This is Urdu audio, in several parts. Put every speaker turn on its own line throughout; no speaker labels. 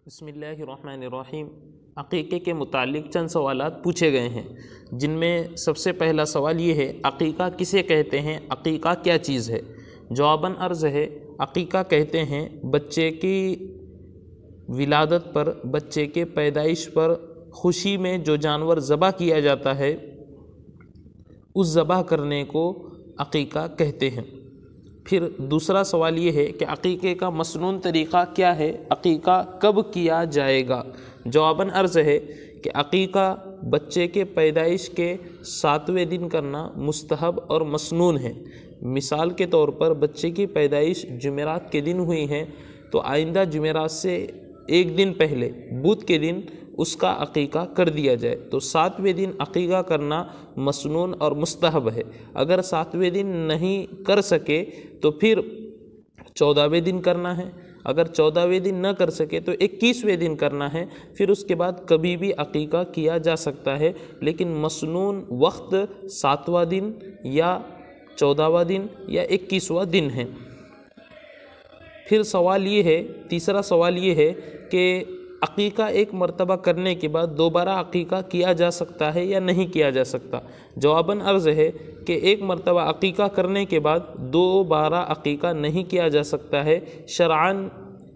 بسم اللہ الرحمن الرحیم۔ عقیقے کے متعلق چند سوالات پوچھے گئے ہیں، جن میں سب سے پہلا سوال یہ ہے، عقیقہ کسے کہتے ہیں؟ عقیقہ کیا چیز ہے؟ جواباً عرض ہے، عقیقہ کہتے ہیں بچے کی ولادت پر، بچے کے پیدائش پر خوشی میں جو جانور ذبح کیا جاتا ہے، اس ذبح کرنے کو عقیقہ کہتے ہیں۔ پھر دوسرا سوال یہ ہے کہ عقیقے کا مسنون طریقہ کیا ہے؟ عقیقہ کب کیا جائے گا؟ جواباً عرض ہے کہ عقیقہ بچے کے پیدائش کے 7ویں دن کرنا مستحب اور مسنون ہے۔ مثال کے طور پر بچے کی پیدائش جمعرات کے دن ہوئی ہے تو آئندہ جمعرات سے ایک دن پہلے بدھ کے دن اس کا عقیقہ کر دیا جائے تو 7ویں دن عقیقہ کرنا مسنون اور مستحب ہے۔ اگر 7ویں دن نہیں کر سکے تو پھر 14ویں دن کرنا ہے، اگر 14ویں دن نہ کر سکے تو 21ویں دن کرنا ہے، پھر اس کے بعد کبھی بھی عقیقہ کیا جا سکتا ہے، لیکن مسنون وقت 7واں دن یا 14واں دن یا 21واں دن ہے۔ پھر سوال یہ ہے، تیسرا سوال یہ ہے کہ عقیقہ ایک مرتبہ کرنے کے بعد دوبارہ عقیقہ کیا جا سکتا ہے یا نہیں کیا جا سکتا؟ جواباً عرض ہے کہ ایک مرتبہ عقیقہ کرنے کے بعد دوبارہ عقیقہ نہیں کیا جا سکتا ہے، شرعاً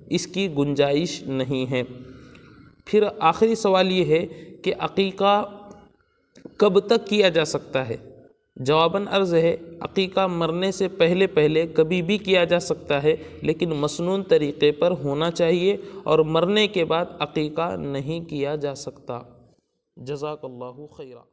اس کی گنجائش نہیں ہے۔ پھر آخری سوال یہ ہے کہ عقیقہ کب تک کیا جا سکتا ہے؟ جواباً عرض ہے، عقیقہ مرنے سے پہلے کبھی بھی کیا جا سکتا ہے، لیکن مسنون طریقے پر ہونا چاہیے اور مرنے کے بعد عقیقہ نہیں کیا جا سکتا۔ جزاک اللہ خیرا۔